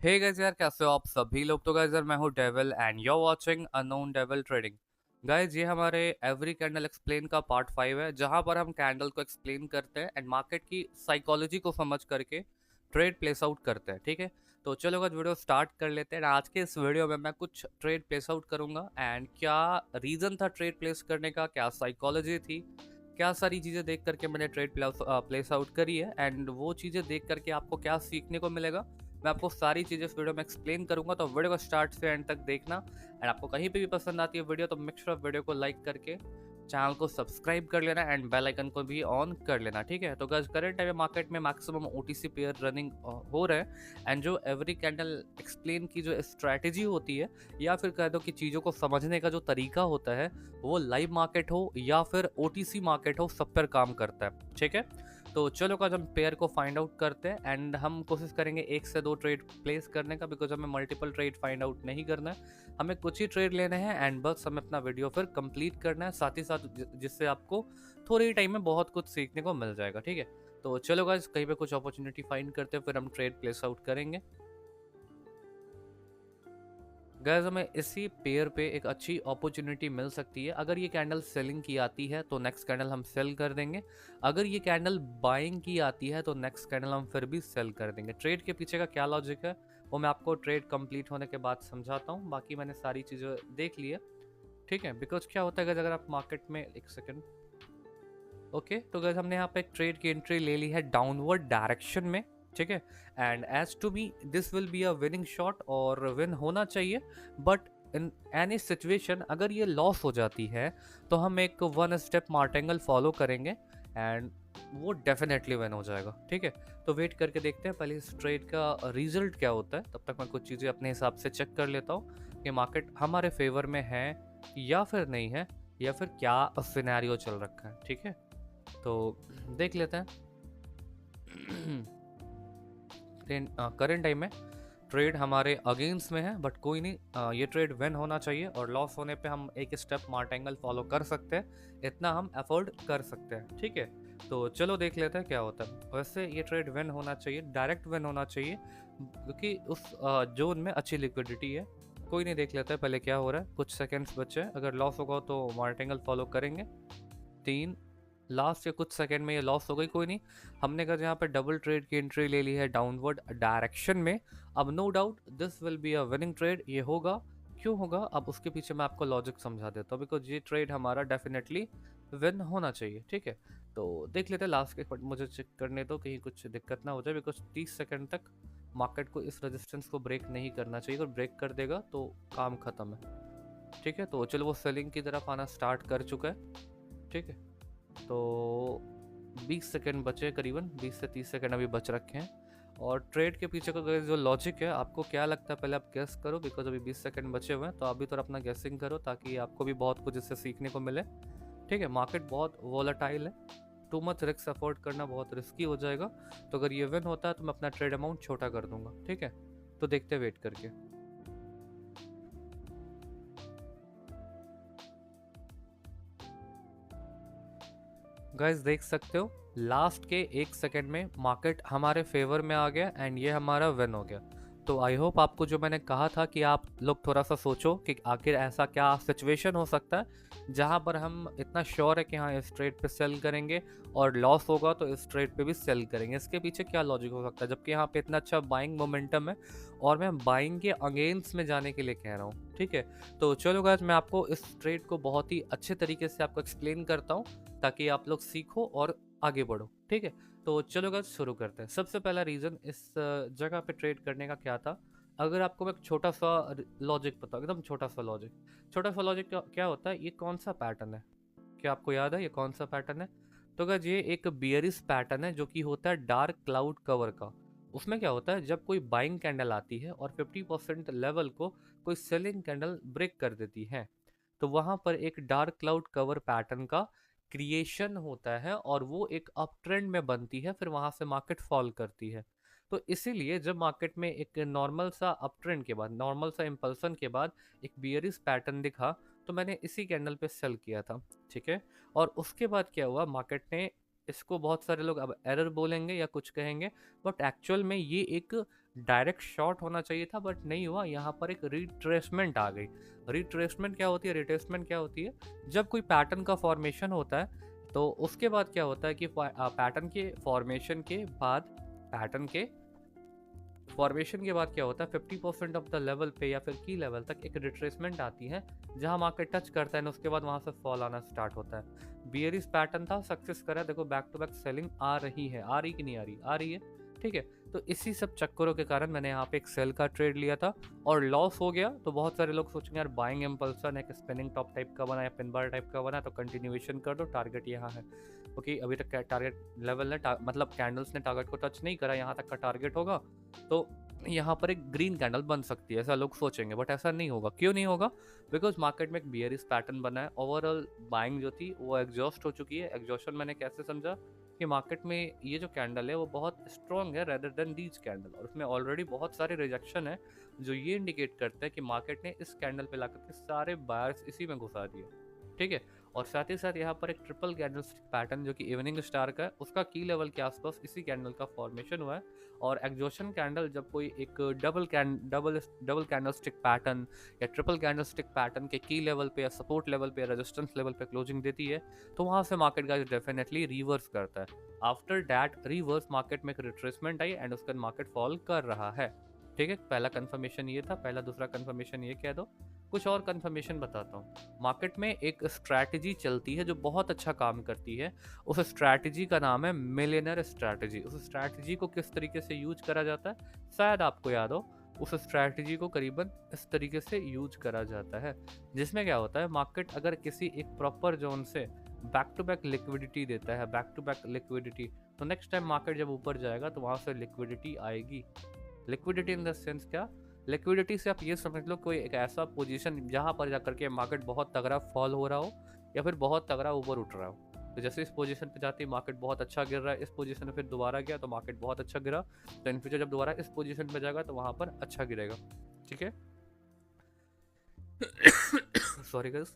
Hey guys यार, कैसे हो आप सभी लोग। तो गाइस यार, मैं हूँ devil and you are watching unknown devil trading. Guys, ये हमारे एवरी कैंडल एक्सप्लेन का पार्ट 5 है, जहाँ पर हम कैंडल को एक्सप्लेन करते हैं एंड मार्केट की साइकोलॉजी को समझ करके ट्रेड प्लेस आउट करते हैं। ठीक है, तो चलो गाइस वीडियो स्टार्ट कर लेते हैं। आज के इस वीडियो में मैं कुछ ट्रेड प्लेस आउट करूंगा एंड क्या रीज़न था ट्रेड प्लेस करने का, क्या साइकोलॉजी थी, क्या सारी चीज़ें देख करके मैंने ट्रेड प्लेस आउट करी है एंड वो चीज़ें देख करके आपको क्या सीखने को मिलेगा। मैं आपको सारी चीज़ें इस वीडियो में एक्सप्लेन करूंगा, तो वीडियो को स्टार्ट से एंड तक देखना। एंड आपको कहीं पे भी पसंद आती है वीडियो तो मेक श्योर वीडियो को लाइक करके चैनल को सब्सक्राइब कर लेना एंड बेल आइकन को भी ऑन कर लेना। ठीक है, तो गाइस करंट टाइम में मार्केट में मैक्सिमम ओटीसी पेयर रनिंग हो रहे हैं एंड जो एवरी कैंडल एक्सप्लेन की जो स्ट्रैटेजी होती है, या फिर कह दो कि चीज़ों को समझने का जो तरीका होता है, वो लाइव मार्केट हो या फिर ओटीसी मार्केट हो, सब पर काम करता है। ठीक है, तो चलो आज हम पेयर को फाइंड आउट करते हैं एंड हम कोशिश करेंगे एक से दो ट्रेड प्लेस करने का, बिकॉज हमें मल्टीपल ट्रेड फाइंड आउट नहीं करना है। हमें कुछ ही ट्रेड लेने हैं एंड बस हमें अपना वीडियो फिर कंप्लीट करना है, साथ ही साथ जिससे आपको थोड़े ही टाइम में बहुत कुछ सीखने को मिल जाएगा। ठीक है, तो चलो गाइस कहीं पे कुछ अपॉर्चुनिटी फाइंड करते हैं, फिर हम ट्रेड प्लेस आउट करेंगे। गाइस, हमें इसी पेयर पे एक अच्छी अपॉर्चुनिटी मिल सकती है। अगर ये कैंडल सेलिंग की आती है तो नेक्स्ट कैंडल हम सेल कर देंगे। अगर ये कैंडल बाइंग की आती है तो नेक्स्ट कैंडल हम फिर भी सेल कर देंगे। ट्रेड के पीछे का क्या लॉजिक है वो मैं आपको ट्रेड कंप्लीट होने के बाद समझाता हूँ। बाकी मैंने सारी चीज़ें देख ली है। ठीक है, बिकॉज क्या होता है guys, अगर आप मार्केट में एक सेकेंड। ओके, तो गैस हमने यहाँ पे एक ट्रेड की एंट्री ले ली है डाउनवर्ड डायरेक्शन में। ठीक है, and as to me this will be a winning shot और विन होना चाहिए। बट इन एनी सिचुएशन अगर ये लॉस हो जाती है तो हम एक वन स्टेप मार्टेंगल फॉलो करेंगे एंड वो डेफिनेटली विन हो जाएगा। ठीक है, तो वेट करके देखते हैं पहले इस ट्रेड का रिजल्ट क्या होता है। तब तक मैं कुछ चीज़ें अपने हिसाब से चेक कर लेता हूँ कि मार्केट हमारे फेवर में है या फिर नहीं है, या फिर क्या सिनेरियो चल रखा है। ठीक है, तो देख लेते हैं। करंट टाइम में ट्रेड हमारे अगेंस्ट में है, बट कोई नहीं, ये ट्रेड विन होना चाहिए और लॉस होने पे हम एक स्टेप मार्टेंगल फॉलो कर सकते हैं, इतना हम अफोर्ड कर सकते हैं। ठीक है, तो चलो देख लेते हैं क्या होता है। वैसे ये ट्रेड विन होना चाहिए, डायरेक्ट विन होना चाहिए, क्योंकि उस जोन में अच्छी लिक्विडिटी है। कोई नहीं, देख लेते हैं पहले क्या हो रहा है। कुछ सेकेंड्स बचे हैं, अगर लॉस होगा तो मार्टेंगल फॉलो करेंगे। 3, लास्ट या कुछ सेकंड में ये लॉस हो गई, कोई नहीं। हमने कहा यहाँ पे डबल ट्रेड की एंट्री ले ली है डाउनवर्ड डायरेक्शन में। अब no doubt this will be a winning trade, ये होगा। क्यों होगा अब उसके पीछे मैं आपको लॉजिक समझा देता हूँ, बिकॉज ये ट्रेड हमारा डेफिनेटली विन होना चाहिए। ठीक है, तो देख लेते हैं लास्ट के, बट मुझे चेक करने दो कहीं कुछ दिक्कत ना हो जाए, बिकॉज 30 सेकंड तक मार्केट को इस रेजिस्टेंस को ब्रेक नहीं करना चाहिए। अगर ब्रेक कर देगा तो काम खत्म है। ठीक है, तो चलो वो सेलिंग की तरफ आना स्टार्ट कर चुका है। ठीक है, तो 20 सेकंड बचे, करीबन 20 से 30 सेकंड अभी बच रखे हैं। और ट्रेड के पीछे का जो लॉजिक है, आपको क्या लगता है पहले आप गेस करो, बिकॉज अभी 20 सेकंड बचे हुए हैं, तो आप भी थोड़ा अपना गेसिंग करो ताकि आपको भी बहुत कुछ इससे सीखने को मिले। ठीक है, मार्केट बहुत वॉलेटाइल है, टू मच रिस्क अफोर्ड करना बहुत रिस्की हो जाएगा। तो अगर ये विन होता है तो मैं अपना ट्रेड अमाउंट छोटा कर दूंगा। ठीक है, तो देखते वेट करके। गाइस देख सकते हो लास्ट के 1 सेकंड में मार्केट हमारे फेवर में आ गया एंड ये हमारा विन हो गया। तो आई होप आपको जो मैंने कहा था कि आप लोग थोड़ा सा सोचो कि आखिर ऐसा क्या सिचुएशन हो सकता है जहां पर हम इतना श्योर है कि हाँ इस ट्रेड पे सेल करेंगे और लॉस होगा तो इस ट्रेड पे भी सेल करेंगे। इसके पीछे क्या लॉजिक हो सकता है, जबकि यहाँ पे इतना अच्छा बाइंग मोमेंटम है और मैं बाइंग के अगेंस्ट में जाने के लिए कह रहा हूँ। ठीक है, तो चलो गाइस मैं आपको इस ट्रेड को बहुत ही अच्छे तरीके से आपको एक्सप्लेन करता हूँ ताकि आप लोग सीखो और आगे बढ़ो। ठीक है, तो चलो गाइस शुरू करते हैं। सबसे पहला रीज़न इस जगह पे ट्रेड करने का क्या था। अगर आपको मैं एक छोटा सा लॉजिक बताऊँ, एकदम छोटा सा लॉजिक क्या होता है, ये कौन सा पैटर्न है, क्या आपको याद है ये कौन सा पैटर्न है? तो गाइस ये एक बियरिश पैटर्न है जो कि होता है डार्क क्लाउड कवर का। उसमें क्या होता है, जब कोई बाइंग कैंडल आती है और 50% लेवल को कोई सेलिंग कैंडल ब्रेक कर देती है, तो वहां पर एक डार्क क्लाउड कवर पैटर्न का क्रिएशन होता है और वो एक अप ट्रेंड में बनती है, फिर वहां से मार्केट फॉल करती है। तो इसीलिए जब मार्केट में एक नॉर्मल सा अप ट्रेंड के बाद, नॉर्मल सा इम्पल्सन के बाद एक बियरिश पैटर्न दिखा, तो मैंने इसी कैंडल पे सेल किया था। ठीक है, और उसके बाद क्या हुआ, मार्केट ने इसको, बहुत सारे लोग अब एरर बोलेंगे या कुछ कहेंगे, बट एक्चुअल में ये एक डायरेक्ट शॉर्ट होना चाहिए था बट नहीं हुआ, यहाँ पर एक रिट्रेसमेंट आ गई। रिट्रेसमेंट क्या होती है? रिट्रेसमेंट क्या होती है? जब कोई पैटर्न का फॉर्मेशन होता है तो उसके बाद क्या होता है कि पैटर्न के फॉर्मेशन के बाद, पैटर्न के फॉर्मेशन के बाद क्या होता है, 50% ऑफ द लेवल पे या फिर की लेवल तक एक रिट्रेसमेंट आती है जहां मार्केट टच करता है, उसके बाद वहां से फॉल आना स्टार्ट होता है। बियरिश पैटर्न था, सक्सेस करा, देखो बैक टू बैक सेलिंग आ रही है, आ रही कि नहीं आ रही? आ रही है, ठीक है। तो इसी सब चक्करों के कारण मैंने यहाँ पे एक सेल का ट्रेड लिया था और लॉस हो गया। तो बहुत सारे लोग सोचेंगे यार बाइंग इम्पल्सन है, स्पिनिंग टॉप टाइप का बना या पिन बार टाइप का बना, तो कंटिन्यूएशन कर दो, टारगेट यहाँ है। ओके, अभी तक टारगेट लेवल ने मतलब कैंडल्स ने टारगेट को टच नहीं करा, यहाँ तक का टारगेट होगा तो यहाँ पर एक ग्रीन कैंडल बन सकती है, ऐसा लोग सोचेंगे, बट ऐसा नहीं होगा। क्यों नहीं होगा? बिकॉज मार्केट में एक बियरिश पैटर्न बना है, ओवरऑल बाइंग जो थी वो एग्जॉस्ट हो चुकी है। एग्जॉस्शन मैंने कैसे समझा कि मार्केट में ये जो कैंडल है वो बहुत स्ट्रॉन्ग है रेदर देन दीज कैंडल, और उसमें ऑलरेडी बहुत सारे रिजेक्शन है जो ये इंडिकेट करते हैं कि मार्केट ने इस कैंडल पे लाकर के सारे बायर्स इसी में घुसा दिए, ठीक है। और साथ ही साथ यहाँ पर एक ट्रिपल कैंडलस्टिक पैटर्न जो कि इवनिंग स्टार का है, उसका की लेवल के आसपास इसी कैंडल का फॉर्मेशन हुआ है। और एग्जॉशन कैंडल जब कोई एक डबल कैंडलस्टिक पैटर्न या ट्रिपल कैंडलस्टिक पैटर्न के की लेवल पे या सपोर्ट लेवल पे या रेजिस्टेंस लेवल पे क्लोजिंग देती है तो वहां से मार्केट का डेफिनेटली रिवर्स करता है। आफ्टर दैट रिवर्स मार्केट में एक रिट्रेसमेंट आई एंड उसका मार्केट फॉल कर रहा है, ठीक है। पहला कंफर्मेशन ये था, पहला। दूसरा कंफर्मेशन ये कह दो, कुछ और कंफर्मेशन बताता हूँ। मार्केट में एक स्ट्रैटेजी चलती है जो बहुत अच्छा काम करती है, उस स्ट्रैटेजी का नाम है मिलियनर स्ट्रैटेजी। उस स्ट्रैटेजी को किस तरीके से यूज करा जाता है शायद आपको याद हो। उस स्ट्रैटेजी को करीबन इस तरीके से यूज करा जाता है, जिसमें क्या होता है, मार्केट अगर किसी एक प्रॉपर जोन से बैक टू बैक लिक्विडिटी देता है, बैक टू बैक लिक्विडिटी, तो नेक्स्ट टाइम मार्केट जब ऊपर जाएगा तो वहां से लिक्विडिटी आएगी। लिक्विडिटी इन द सेंस क्या? लिक्विडिटी से आप ये समझ लो कोई एक ऐसा पोजीशन जहां पर जाकर के मार्केट बहुत तगड़ा फॉल हो रहा हो या फिर बहुत तगड़ा ऊपर उठ रहा हो। तो जैसे इस पोजीशन पे जाती है मार्केट बहुत अच्छा गिर रहा है, इस पोजीशन में फिर दोबारा गया तो मार्केट बहुत अच्छा गिरा, तो इन फ्यूचर जब दोबारा इस पोजीशन पे जाएगा तो वहां पर अच्छा गिरेगा, ठीक है। सॉरी गाइस,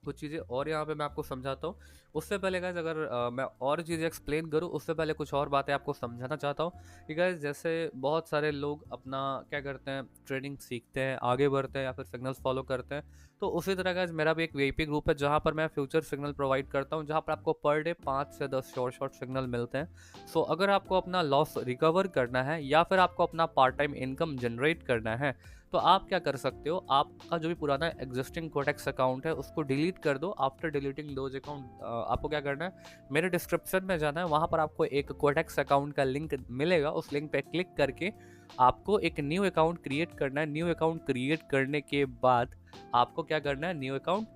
कुछ चीज़ें और यहाँ पे मैं आपको समझाता हूँ। उससे पहले गाइज अगर मैं और चीज़ें एक्सप्लेन करूँ उससे पहले कुछ और बातें आपको समझाना चाहता हूँ कि गाइज जैसे बहुत सारे लोग अपना क्या करते हैं, ट्रेडिंग सीखते हैं, आगे बढ़ते हैं या फिर सिग्नल्स फॉलो करते हैं। तो उसी तरह गाइज मेरा भी एक वीआईपी ग्रुप है जहाँ पर मैं फ्यूचर सिग्नल प्रोवाइड करता हूँ, जहाँ पर आपको पर डे 5 से 10 शॉर्ट सिग्नल मिलते हैं। सो अगर आपको अपना लॉस रिकवर करना है या फिर आपको अपना पार्ट टाइम इनकम जनरेट करना है तो आप क्या कर सकते हो, आपका जो भी पुराना एग्जिस्टिंग कोटेक्स अकाउंट है उसको डिलीट कर दो। आफ्टर डिलीटिंग दोज अकाउंट आपको क्या करना है, मेरे डिस्क्रिप्शन में जाना है, वहाँ पर आपको एक कोटेक्स अकाउंट का लिंक मिलेगा, उस लिंक पे क्लिक करके आपको एक न्यू अकाउंट क्रिएट करना है। न्यू अकाउंट क्रिएट करने के बाद आपको क्या करना है, न्यू अकाउंट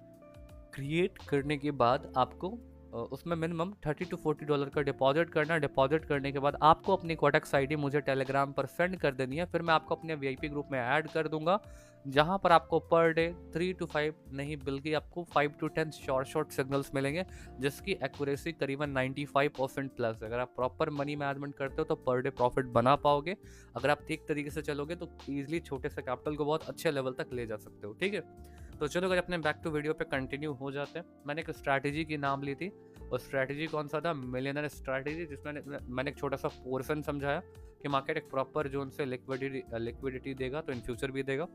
क्रिएट करने के बाद आपको उसमें मिनिमम $30 to $40 का डिपॉजिट करना है। डिपॉजिट करने के बाद आपको अपनी कोटेक्स आईडी मुझे टेलीग्राम पर सेंड कर देनी है, फिर मैं आपको अपने वीआईपी ग्रुप में ऐड कर दूंगा, जहां पर आपको पर डे 3 to 5 नहीं बल्कि आपको 5 to 10 शॉर्ट सिग्नल्स मिलेंगे जिसकी एक्यूरेसी करीबन 95% प्लस है। अगर आप प्रॉपर मनी मैनेजमेंट करते हो तो पर डे प्रॉफिट बना पाओगे। अगर आप ठीक तरीके से चलोगे तो ईजिली छोटे से कैपिटल को बहुत अच्छे लेवल तक ले जा सकते हो, ठीक है। तो चलो अगर अपने बैक टू वीडियो पे कंटिन्यू हो जाते हैं। मैंने एक स्ट्रैटेजी की नाम ली थी और स्ट्रैटेजी कौन सा था, मिलियनर स्ट्रैटेजी, जिसमें मैंने एक छोटा सा पोर्शन समझाया कि मार्केट एक प्रॉपर जोन से लिक्विडिटी देगा तो इन फ्यूचर भी देगा।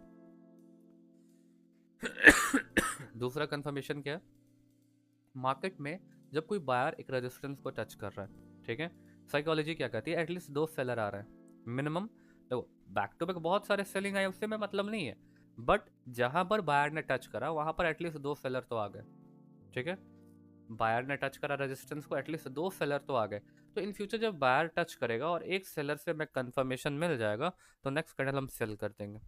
दूसरा कंफर्मेशन क्या है, मार्केट में जब कोई बायर एक रेजिस्टेंस को टच कर रहा है, ठीक है, साइकोलॉजी क्या कहती है, एटलीस्ट 2 सेलर आ रहे हैं मिनिमम। देखो बैक टू बैक बहुत सारे सेलिंग आए उससे में मतलब नहीं है, बट जहां पर बायर ने टच करा वहां पर एटलीस्ट 2 सेलर तो आ गए, ठीक है। बायर ने टच करा रेजिस्टेंस को, एटलीस्ट 2 सेलर तो आ गए। तो इन फ्यूचर जब बायर टच करेगा और एक सेलर से हमें कंफर्मेशन मिल जाएगा तो नेक्स्ट कैंडल हम सेल कर देंगे,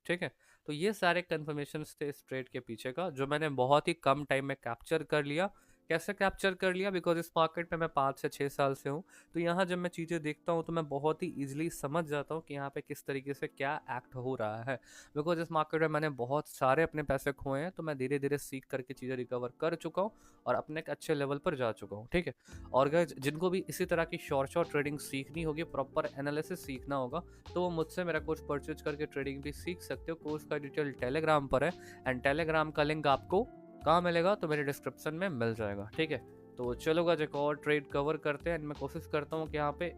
ठीक है। तो ये सारे कंफर्मेशन थे इस ट्रेड के पीछे का, जो मैंने बहुत ही कम टाइम में कैप्चर कर लिया। कैसे कैप्चर कर लिया, बिकॉज इस मार्केट में मैं 5 से 6 साल से हूँ, तो यहाँ जब मैं चीज़ें देखता हूँ तो मैं बहुत ही ईजिली समझ जाता हूँ कि यहाँ पे किस तरीके से क्या एक्ट हो रहा है। बिकॉज इस मार्केट में मैंने बहुत सारे अपने पैसे खोए हैं, तो मैं धीरे धीरे सीख करके चीज़ें रिकवर कर चुका हूँ और अपने एक अच्छे लेवल पर जा चुका हूँ, ठीक है। और गाइस जिनको भी इसी तरह की शॉर्ट ट्रेडिंग सीखनी होगी, प्रॉपर एनालिसिस सीखना होगा, तो वो मुझसे मेरा कोर्स परचेज करके ट्रेडिंग भी सीख सकते हो। कोर्स का डिटेल टेलीग्राम पर है एंड टेलीग्राम का लिंक आपको कहाँ मिलेगा, तो मेरे डिस्क्रिप्शन में मिल जाएगा, ठीक है। तो चलो गाइस एक और ट्रेड कवर करते हैं एंड मैं कोशिश करता हूँ कि यहाँ पे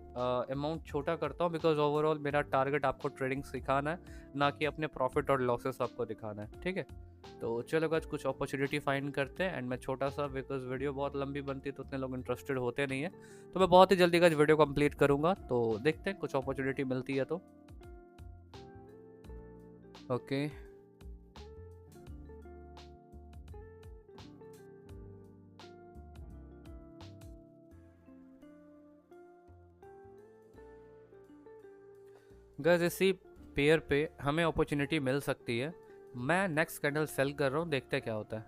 अमाउंट छोटा करता हूँ, बिकॉज ओवरऑल मेरा टारगेट आपको ट्रेडिंग सिखाना है, ना कि अपने प्रॉफिट और लॉसेस आपको दिखाना है, ठीक है। तो चलो गाइस कुछ अपॉर्चुनिटी फाइंड करते हैं एंड मैं छोटा सा, बिकॉज वीडियो बहुत लंबी बनती है तो उतने लोग इंटरेस्टेड होते नहीं है, तो मैं बहुत ही जल्दी गाइस वीडियो कंप्लीट करूँगा। तो देखते हैं कुछ अपॉर्चुनिटी मिलती है तो। ओके गाइस इसी पेयर पे हमें अपॉर्चुनिटी मिल सकती है। मैं नेक्स्ट कैंडल सेल कर रहा हूँ, देखते हैं क्या होता है।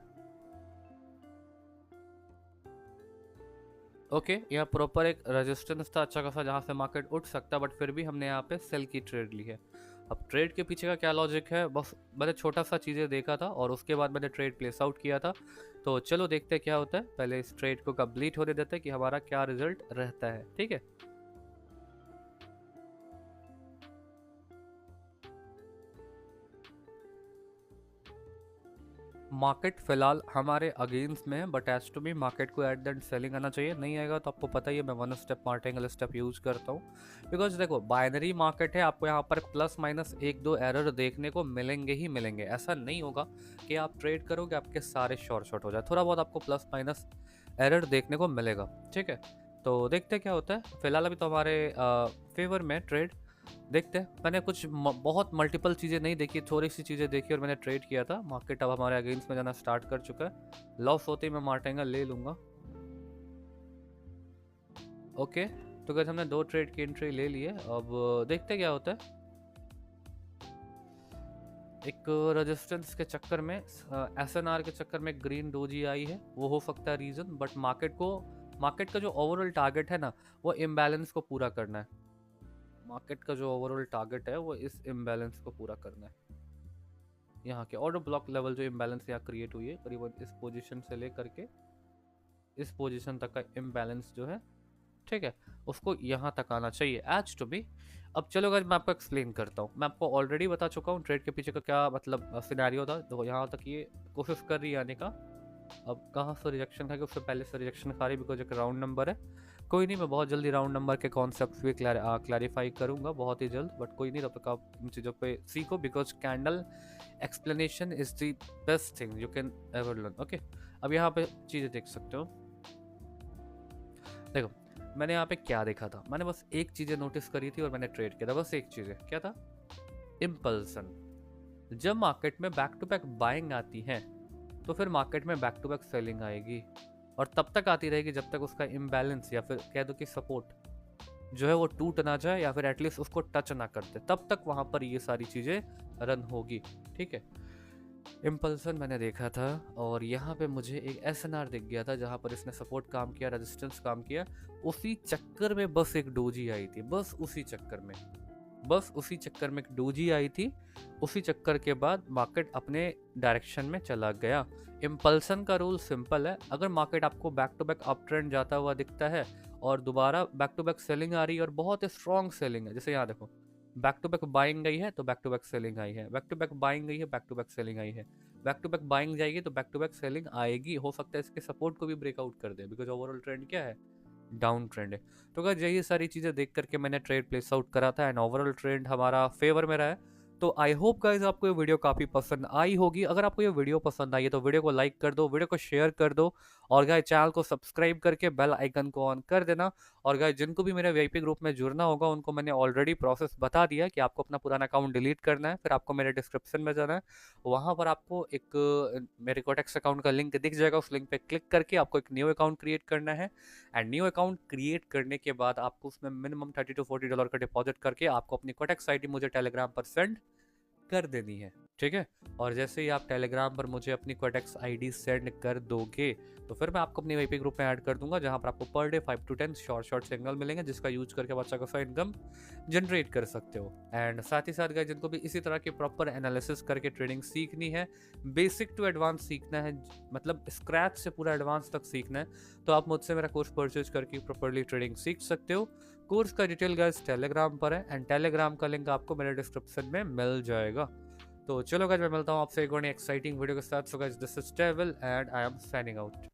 ओके यहाँ प्रॉपर एक रेजिस्टेंस था अच्छा खासा जहाँ से मार्केट उठ सकता, बट फिर भी हमने यहाँ पे सेल की ट्रेड ली है। अब ट्रेड के पीछे का क्या लॉजिक है, बस मैंने छोटा सा चीज़ें देखा था और उसके बाद मैंने ट्रेड प्लेस आउट किया था। तो चलो देखते हैं क्या होता है, पहले इस ट्रेड को कंप्लीट होने देते हैं कि हमारा क्या रिजल्ट रहता है, ठीक है। मार्केट फिलहाल हमारे अगेंस्ट में है, but as to be market को एट द एंड सेलिंग आना चाहिए, नहीं आएगा तो आपको पता ही है मैं one step martingale step use करता हूँ। बिकॉज देखो बाइनरी मार्केट है, आपको यहाँ पर प्लस माइनस एक दो एरर देखने को मिलेंगे ही मिलेंगे, ऐसा नहीं होगा कि आप ट्रेड करोगे आपके सारे शॉर्ट हो जाए, थोड़ा बहुत आपको प्लस माइनस एरर देखने को मिलेगा, ठीक है। तो देखते हैं क्या होता है, फिलहाल अभी तो हमारे फेवर में ट्रेड देखते हैं। मैंने कुछ बहुत मल्टीपल चीज़ें नहीं देखी, थोड़ी सी चीज़ें देखी और मैंने ट्रेड किया था। मार्केट अब हमारे अगेंस्ट में जाना स्टार्ट कर चुका है, लॉस होते ही मैं मार्टिंगल ले लूँगा। ओके तो गाइस हमने 2 ट्रेड की एंट्री ले ली है, अब देखते हैं क्या होता है। एक रेजिस्टेंस के चक्कर में एसएनआर के चक्कर में ग्रीन डोजी आई है, वो हो सकता है रीज़न, बट मार्केट का जो ओवरऑल टारगेट है ना, वो इम्बैलेंस को पूरा करना है। मार्केट का जो ओवरऑल टारगेट है वो इस इम्बैलेंस को पूरा करना है। यहाँ के ऑर्डर ब्लॉक लेवल जो इम्बैलेंस यहाँ क्रिएट हुई है करीबन इस पोजीशन से लेकर के इस पोजीशन तक का इम्बैलेंस जो है, ठीक है, उसको यहाँ तक आना चाहिए एज टू बी। अब चलो गाइस मैं आपको एक्सप्लेन करता हूँ, मैं आपको ऑलरेडी बता चुका हूँ ट्रेड के पीछे का क्या मतलब सिनेरियो था, तो यहाँ तक ये कोशिश कर रही है आने का। अब कहाँ से रिजेक्शन खाएगी, उससे पहले से रिजेक्शन खा रही बिकॉज एक राउंड नंबर है। कोई नहीं, मैं बहुत जल्दी राउंड नंबर के कॉन्सेप्ट भी क्लैरिफाई करूंगा बहुत ही जल्द, बट कोई नहीं, तब तक आप इन चीज़ों पे सीखो, because candle explanation is the best thing you can ever learn. Okay अब यहाँ पे चीज़ें देख सकते हो, देखो मैंने यहाँ पे क्या देखा था, मैंने बस एक चीज़ें नोटिस करी थी और मैंने ट्रेड किया था, बस एक चीज़ है, क्या था, इम्पल्सन। जब मार्केट में बैक टू बैक बाइंग आती है तो फिर मार्केट में बैक टू बैक सेलिंग आएगी, और तब तक आती रहेगी जब तक उसका इम्बैलेंस या फिर कह दो कि सपोर्ट जो है वो टूट ना जाए या फिर एटलीस्ट उसको टच ना करते, तब तक वहां पर ये सारी चीज़ें रन होगी, ठीक है। इम्पल्सन मैंने देखा था और यहाँ पे मुझे एक एसएनआर दिख गया था जहाँ पर इसने सपोर्ट काम किया, रेजिस्टेंस काम किया, उसी चक्कर में बस एक डोजी आई थी, बस उसी चक्कर में एक डोजी आई थी, उसी चक्कर के बाद मार्केट अपने डायरेक्शन में चला गया। इम्पल्सन का रूल सिंपल है, अगर मार्केट आपको back to back up trend जाता हुआ दिखता है और दोबारा बैक टू बैक सेलिंग आ रही है और बहुत स्ट्रॉन्ग सेलिंग है, जैसे यहाँ देखो बैक टू बैक बाइंग गई है तो बैक टू बैक सेलिंग आई है, बैक टू बैक बाइंग गई है बैक टू बैक सेलिंग आई है, बैक टू बैक बाइंग जाएगी तो बैक टू बैक सेलिंग आएगी, हो सकता है इसके सपोर्ट को भी ब्रेकआउट कर दे, बिकॉज ओवरऑल ट्रेंड क्या है, डाउन ट्रेंड है। तो गाइस यही सारी चीज़ें देख करके मैंने ट्रेड प्लेस आउट करा था एंड ओवरऑल ट्रेंड हमारा फेवर में रहा है। तो आई होप गाइस आपको ये वीडियो काफ़ी पसंद आई होगी, अगर आपको ये वीडियो पसंद आई है तो वीडियो को लाइक कर दो, वीडियो को शेयर कर दो, और गाइस चैनल को सब्सक्राइब करके बेल आइकन को ऑन कर देना। और गाइस जिनको भी मेरे वीआईपी ग्रुप में जुड़ना होगा उनको मैंने ऑलरेडी प्रोसेस बता दिया कि आपको अपना पुराना अकाउंट डिलीट करना है, फिर आपको मेरे डिस्क्रिप्शन में जाना है, वहाँ पर आपको एक मेरे कोटेक्स अकाउंट का लिंक दिख जाएगा, उस लिंक पे क्लिक करके आपको एक न्यू अकाउंट क्रिएट करना है एंड न्यू अकाउंट क्रिएट करने के बाद आपको उसमें मिनिमम $30 to $40 का डिपॉजिट करके आपको अपनी कोटेक्स आईडी मुझे टेलीग्राम पर सेंड कर देनी है, ठीक है। और जैसे ही आप टेलीग्राम पर मुझे अपनी कोटेक्स आईडी सेंड कर दोगे तो फिर मैं आपको अपनी वीआईपी ग्रुप में ऐड कर दूंगा, जहां पर आपको per day 5 to 10 short signal मिलेंगे, जिसका यूज करके आप अच्छा खासा इनकम जनरेट कर सकते हो। एंड साथ ही साथ गाइस जिनको भी इसी तरह की प्रॉपर एनालिसिस करके ट्रेडिंग सीखनी है, बेसिक टू एडवांस सीखना है, मतलब स्क्रैच से पूरा एडवांस तक सीखना है, तो आप मुझसे मेरा कोर्स परचेज करके प्रॉपरली ट्रेडिंग सीख सकते हो। कोर्स का डिटेल गाइस टेलीग्राम पर है एंड टेलीग्राम का लिंक आपको मेरे डिस्क्रिप्शन में मिल जाएगा। तो चलो गाइस मैं मिलता हूँ आपसे एक और एक्साइटिंग वीडियो के साथ। So guys this is Tevil and I am signing out.